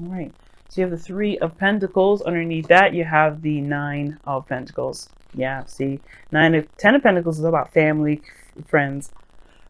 All right. So you have the Three of Pentacles. Underneath that, you have the Nine of Pentacles. Yeah, see, Ten of Pentacles is about family, friends,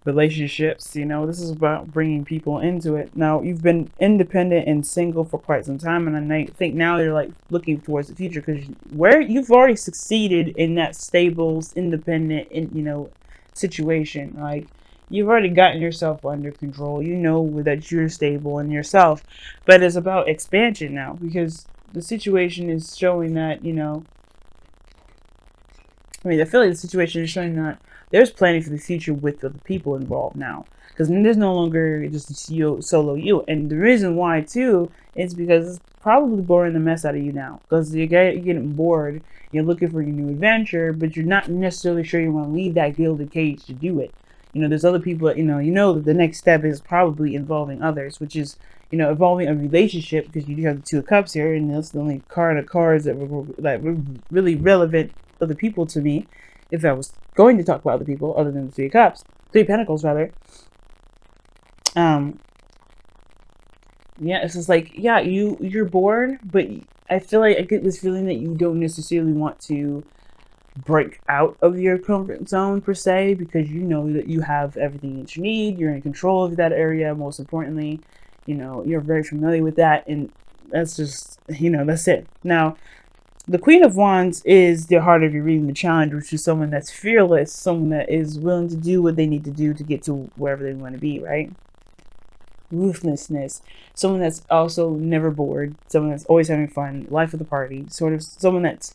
relationships. You know, this is about bringing people into it. Now, you've been independent and single for quite some time, and I think now you're like looking towards the future because where you've already succeeded in that stable, independent, situation. Like you've already gotten yourself under control. You know that you're stable in yourself, but it's about expansion now because the situation is showing that I feel like the situation is showing that there's planning for the future with the people involved now. Because there's no longer just you, solo you. And the reason why, too, is because it's probably boring the mess out of you now. Because you're getting bored, you're looking for your new adventure, but you're not necessarily sure you want to leave that gilded cage to do it. There's other people that, that the next step is probably involving others, which is, involving a relationship, because you do have the Two of Cups here, and that's the only card of cards that were really relevant other people to me, if I was going to talk about other people other than the Three of Cups, Three of Pentacles rather. Yeah, it's just like, yeah, you're bored, but I feel like I get this feeling that you don't necessarily want to break out of your comfort zone per se, because you know that you have everything that you need, you're in control of that area, most importantly, you're very familiar with that, and that's just, that's it. Now, the Queen of Wands is the heart of your reading, the challenge, which is someone that's fearless, someone that is willing to do what they need to do to get to wherever they want to be, right? Ruthlessness, someone that's also never bored, someone that's always having fun, life of the party, sort of someone that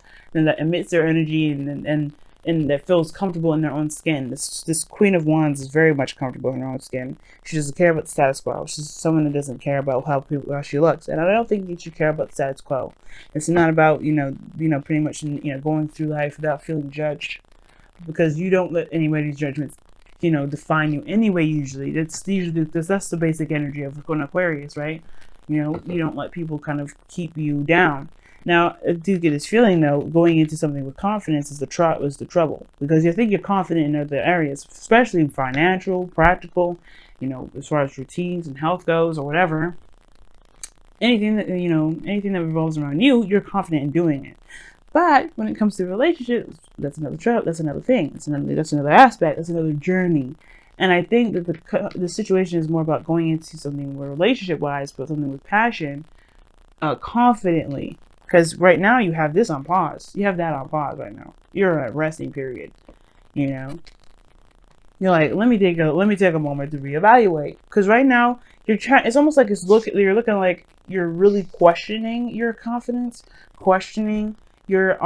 emits their energy and that feels comfortable in their own skin. This Queen of Wands is very much comfortable in her own skin. She doesn't care about the status quo. She's someone that doesn't care about how she looks, and I don't think you should care about the status quo. It's not about pretty much going through life without feeling judged, because you don't let anybody's judgments define you anyway. Usually that's the basic energy of an Aquarius, right? You don't let people kind of keep you down. Now, I do get this feeling, though, going into something with confidence is the trouble, because you think you're confident in other areas, especially financial, practical, as far as routines and health goes, or whatever. Anything that revolves around you, you're confident in doing it. But when it comes to relationships, that's another that's another thing. That's another aspect. That's another journey. And I think that the situation is more about going into something relationship wise, but something with passion, confidently. Because right now you have this on pause. You have that on pause right now. You're in a resting period. You're like, let me take a moment to reevaluate. Because right now it's almost like you're looking like you're really questioning your confidence, questioning your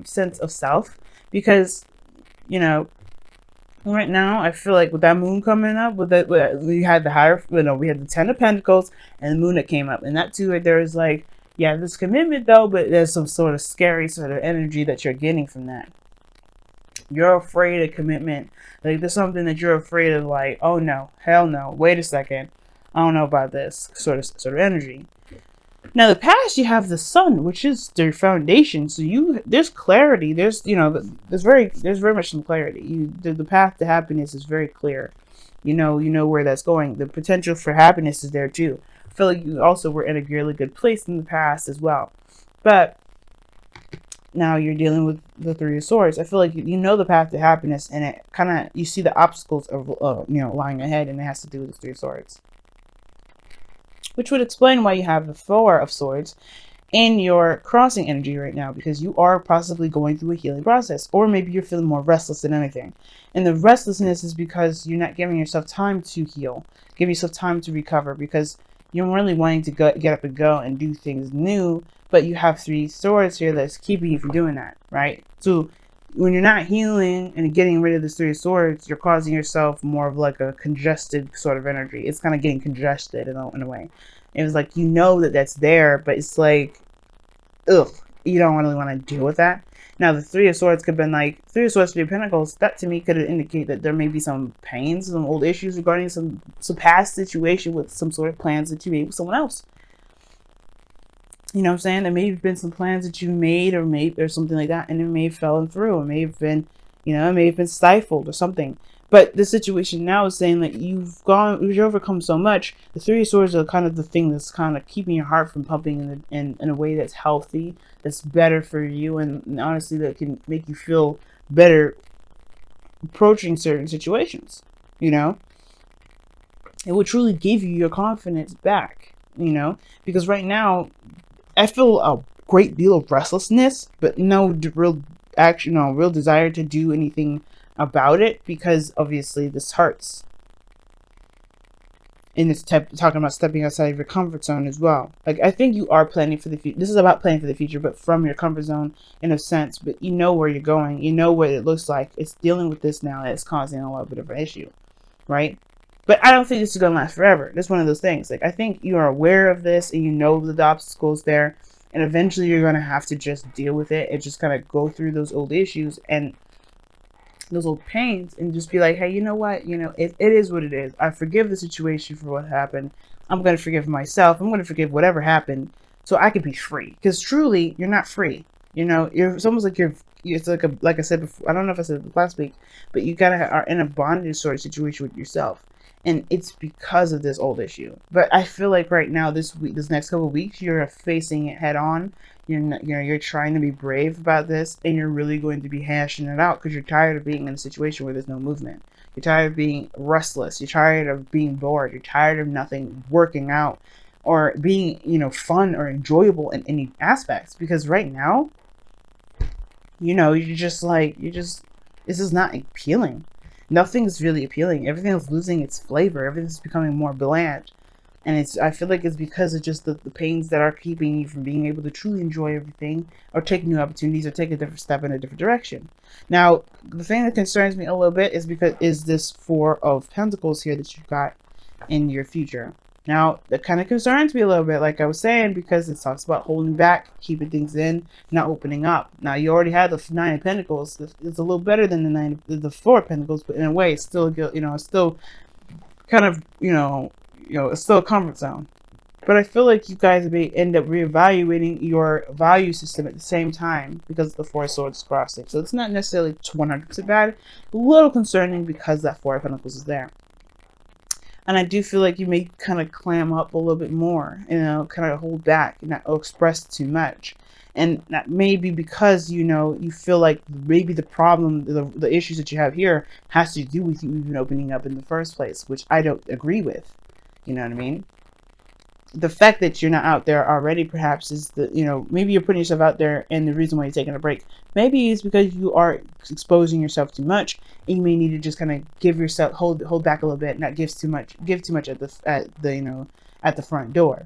sense of self, because right now I feel like with that moon coming up, we had we had the Ten of Pentacles and the moon that came up, and that too right there is like, yeah, this commitment though, but there's some sort of scary sort of energy that you're getting from that. You're afraid of commitment. Like there's something that you're afraid of, like, oh no, hell no, wait a second, I don't know about this sort of energy. Now, the past, you have the Sun, which is their foundation. So there's clarity. There's very much some clarity. The path to happiness is very clear. You know where that's going. The potential for happiness is there too. I feel like you also were in a really good place in the past as well. But now you're dealing with the Three of Swords. I feel like you know the path to happiness, and it kind of, you see the obstacles of lying ahead, and it has to do with the Three of Swords, which would explain why you have the Four of Swords in your crossing energy right now, because you are possibly going through a healing process, or maybe you're feeling more restless than anything. And the restlessness is because you're not giving yourself time to heal, give yourself time to recover, because you're really wanting to get up and go and do things new, but you have Three Swords here that's keeping you from doing that, right? So when you're not healing and getting rid of the Three of Swords, you're causing yourself more of like a congested sort of energy. It's kind of getting congested in a way. It was like, that that's there, but it's like, ugh, you don't really want to deal with that. Now, the Three of Swords could have been like, Three of Swords, Three of Pentacles, that to me could indicate that there may be some pains, some old issues regarding some past situation with some sort of plans that you made with someone else. You know what I'm saying? There may have been some plans that you made or something like that, and it may have fallen through. It may have been, it may have been stifled or something. But the situation now is saying that you've overcome so much. The Three of Swords are kind of the thing that's kind of keeping your heart from pumping in a way that's healthy, that's better for you, and honestly, that can make you feel better approaching certain situations. You know, it will truly give you your confidence back. You know, because right now, I feel a great deal of restlessness, but no real action, no real desire to do anything about it, because obviously this hurts. And it's talking about stepping outside of your comfort zone as well. Like, I think you are planning for the future. This is about planning for the future, but from your comfort zone in a sense. But you know where you're going. You know what it looks like. It's dealing with this now that's causing a little bit of an issue, right? But I don't think this is going to last forever. This is one of those things. Like, I think you are aware of this and you know the obstacles there. And eventually you're going to have to just deal with it and just kind of go through those old issues and those old pains and just be like, hey, you know what? You know, it is what it is. I forgive the situation for what happened. I'm going to forgive myself. I'm going to forgive whatever happened so I can be free. Because truly, you're not free. You know, it's almost like it's like I said before, I don't know if I said it last week, but you kind of are in a bondage sort of situation with yourself. And it's because of this old issue. But I feel like right now, this next couple of weeks, you're facing it head on. You're trying to be brave about this, and you're really going to be hashing it out because you're tired of being in a situation where there's no movement. You're tired of being restless. You're tired of being bored. You're tired of nothing working out or being, fun or enjoyable in any aspects. Because right now, this is not appealing. Nothing's really appealing. Everything's losing its flavor. Everything's becoming more bland. And I feel like it's because of just the pains that are keeping you from being able to truly enjoy everything or take new opportunities or take a different step in a different direction. Now, the thing that concerns me a little bit is this Four of Pentacles here that you've got in your future. Now, that kind of concerns me a little bit, like I was saying, because it talks about holding back, keeping things in, not opening up. Now, you already had the Nine of Pentacles. It's a little better than the Four of Pentacles, but in a way, it's still, it's still kind of, it's still a comfort zone. But I feel like you guys may end up reevaluating your value system at the same time because the Four of Swords crossing. So it's not necessarily 100% bad, a little concerning because that Four of Pentacles is there. And I do feel like you may kind of clam up a little bit more, kind of hold back and not express too much. And that may be because, you feel like maybe the problem, the issues that you have here has to do with you even opening up in the first place, which I don't agree with. You know what I mean? The fact that you're not out there already perhaps is maybe you're putting yourself out there, and the reason why you're taking a break maybe is because you are exposing yourself too much, and you may need to just kind of give yourself hold back a little bit, not give too much at the front door.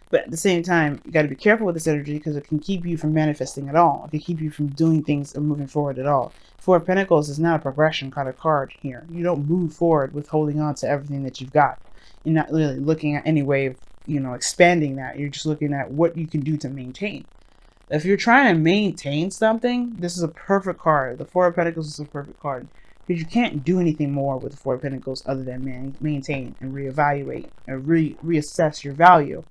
But at the same time, you got to be careful with this energy because it can keep you from manifesting at all. It can keep you from doing things or moving forward at all. Four of Pentacles is not a progression kind of card here. You don't move forward with holding on to everything that you've got. You're not really looking at any way of, expanding that. You're just looking at what you can do to maintain. If you're trying to maintain something, this is a perfect card. The Four of Pentacles is a perfect card. Because you can't do anything more with the Four of Pentacles other than maintain and reevaluate and reassess your value.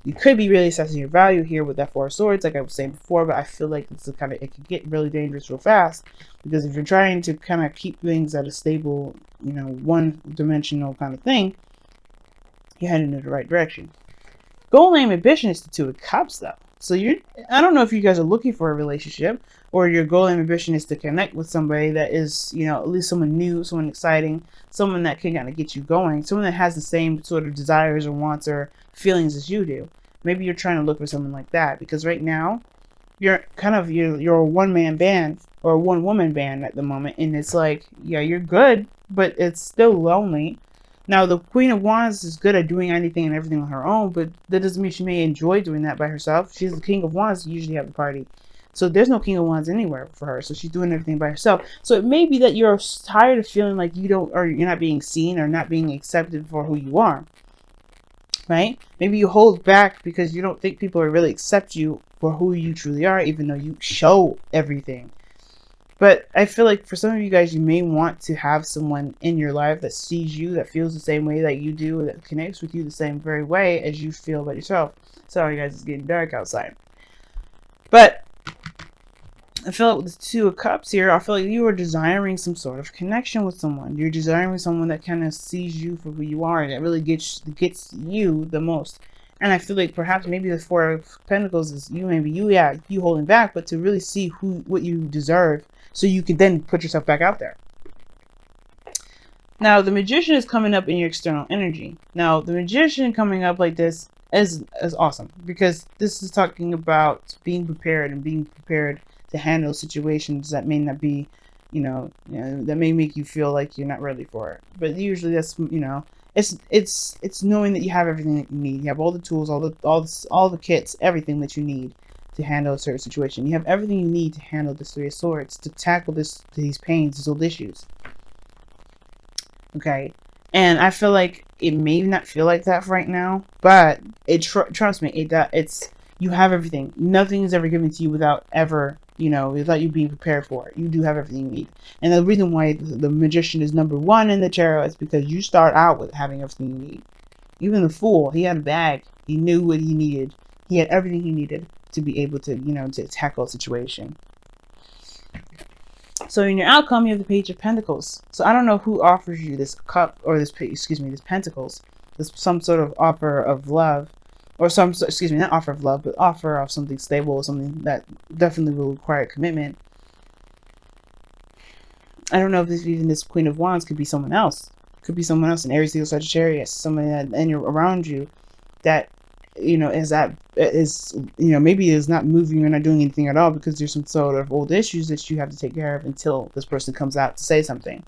You could be really assessing your value here with that Four of Swords, like I was saying before, but I feel like it can get really dangerous real fast, because if you're trying to kind of keep things at a stable, one-dimensional kind of thing, you're heading in the right direction. Goal, aim, ambition is the Two of Cups, though. So I don't know if you guys are looking for a relationship, or your goal and ambition is to connect with somebody that is, at least someone new, someone exciting, someone that can kind of get you going, someone that has the same sort of desires or wants or feelings as you do. Maybe you're trying to look for someone like that, because right now you're a one-man band or a one-woman band at the moment, and it's like, yeah, you're good, but it's still lonely. Now, the Queen of Wands is good at doing anything and everything on her own, but that doesn't mean she may enjoy doing that by herself. She's the King of Wands, usually have a party. So there's no King of Wands anywhere for her. So she's doing everything by herself. So it may be that you're tired of feeling like you're not being seen or not being accepted for who you are. Right? Maybe you hold back because you don't think people will really accept you for who you truly are, even though you show everything. But I feel like for some of you guys, you may want to have someone in your life that sees you, that feels the same way that you do, that connects with you the same very way as you feel about yourself. Sorry guys, it's getting dark outside. But I feel like with the Two of Cups here, I feel like you are desiring some sort of connection with someone. You're desiring someone that kind of sees you for who you are, and that really gets you the most. And I feel like perhaps maybe the Four of Pentacles is you, maybe you holding back, but to really see what you deserve, so you can then put yourself back out there. Now, the Magician is coming up in your external energy. Now, the Magician coming up like this is awesome, because this is talking about being prepared and being prepared to handle situations that may not be, that may make you feel like you're not ready for it. But usually that's, it's knowing that you have everything that you need. You have all the tools, all the kits, everything that you need to handle a certain situation. You have everything you need to handle this Three of Swords, to tackle these pains, these old issues. Okay, and I feel like it may not feel like that right now, but trust me, it's you have everything. Nothing is ever given to you without ever, without you being prepared for it. You do have everything you need. And the reason why the Magician is number 1 in the tarot is because you start out with having everything you need. Even the Fool, he had a bag. He knew what he needed. He had everything he needed to be able to, to tackle a situation. So in your outcome, you have the Page of Pentacles. So I don't know who offers you this cup, or this Pentacles. This some sort of offer of love, or not offer of love, but offer of something stable, something that definitely will require commitment. I don't know if this Queen of Wands could be someone else. Could be someone else, an Aries, Leo, Sagittarius, someone that around you that maybe is not moving or not doing anything at all, because there's some sort of old issues that you have to take care of until this person comes out to say something.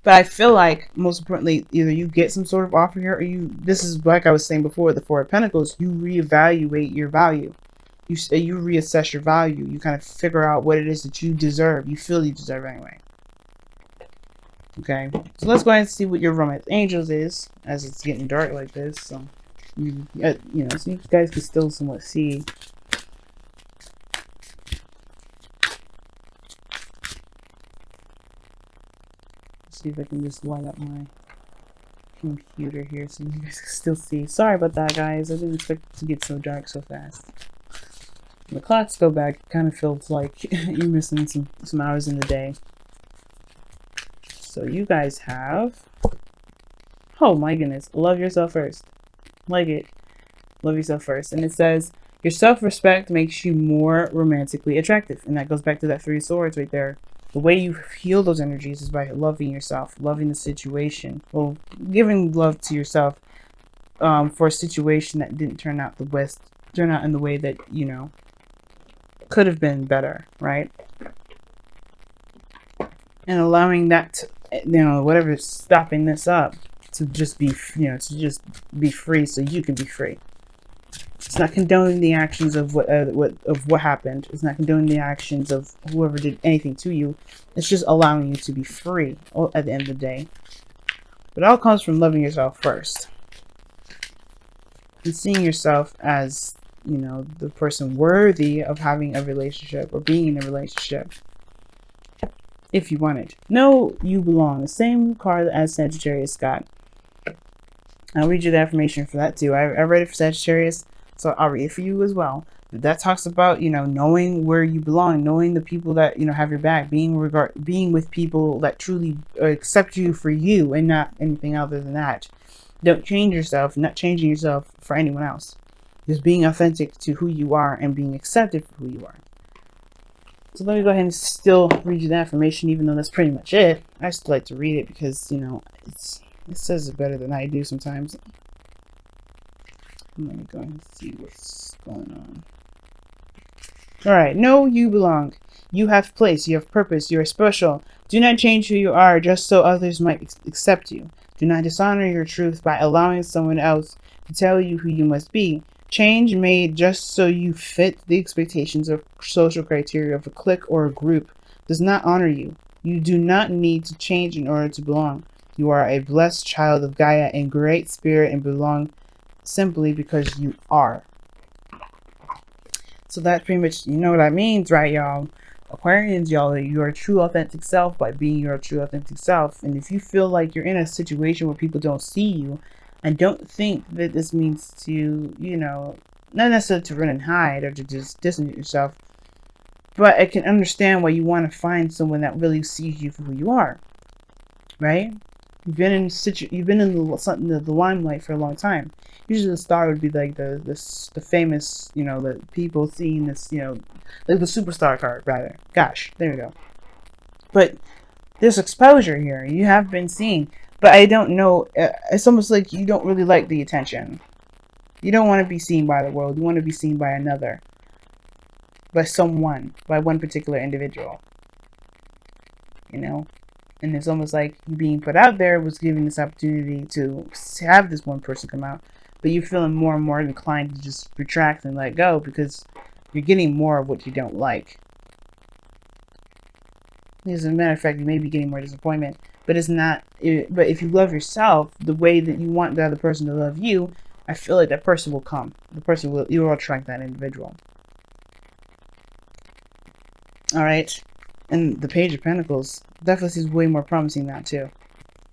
But I feel like, most importantly, either you get some sort of offer here, or this is like I was saying before, the Four of Pentacles, you reevaluate your value. You reassess your value. You kind of figure out what it is that you deserve. You feel you deserve anyway. Okay, so let's go ahead and see what your Romance Angels is, as it's getting dark like this. So so you guys can still somewhat see. Let's see if I can just light up my computer here so you guys can still see. Sorry about that, guys. I didn't expect it to get so dark so fast. When the clocks go back, it kind of feels like you're missing some hours in the day. So you guys have, oh my goodness, love yourself first. Like it. Love yourself first. And it says, your self-respect makes you more romantically attractive. And that goes back to that Three of Swords right there. The way you heal those energies is by loving yourself, loving the situation. Well, giving love to yourself for a situation that didn't turn out in the way that, could have been better, right? And allowing that, whatever's stopping this up, to just be, free, so you can be free. It's not condoning the actions of what happened. It's not condoning the actions of whoever did anything to you. It's just allowing you to be free at the end of the day. But it all comes from loving yourself first, and seeing yourself as, the person worthy of having a relationship or being in a relationship. If you want it. Know you belong. The same card as Sagittarius got. I'll read you the affirmation for that too. I read it for Sagittarius, so I'll read it for you as well. But that talks about, knowing where you belong, knowing the people that, have your back, being with people that truly accept you for you and not anything other than that. Don't change yourself, not changing yourself for anyone else. Just being authentic to who you are and being accepted for who you are. So let me go ahead and still read you the affirmation, even though that's pretty much it. I still like to read it because, it says it better than I do sometimes. Let me go ahead and see what's going on. Alright, know you belong. You have place, you have purpose, you are special. Do not change who you are just so others might accept you. Do not dishonor your truth by allowing someone else to tell you who you must be. Change made just so you fit the expectations of social criteria of a clique or a group does not honor you. You do not need to change in order to belong. You are a blessed child of Gaia and great spirit and belong simply because you are. So that's pretty much, what that means, right, y'all? Aquarians, y'all, your true authentic self by being your true authentic self. And if you feel like you're in a situation where people don't see you, and don't think that this means to, not necessarily to run and hide or to just distance yourself. But I can understand why you want to find someone that really sees you for who you are, right? You've been in the limelight for a long time. Usually the star would be like the famous, you know, the people seeing this, you know, like the superstar card rather. Gosh, there we go. But there's exposure here. You have been seen, but I don't know. It's almost like you don't really like the attention. You don't want to be seen by the world. You want to be seen by another, by someone, by one particular individual. You know. And it's almost like you being put out there was giving this opportunity to have this one person come out. But you're feeling more and more inclined to just retract and let go because you're getting more of what you don't like. As a matter of fact, you may be getting more disappointment. But it's not. But if you love yourself the way that you want the other person to love you, I feel like that person will come. You will attract that individual. Alright. And the Page of Pentacles definitely seems way more promising now too.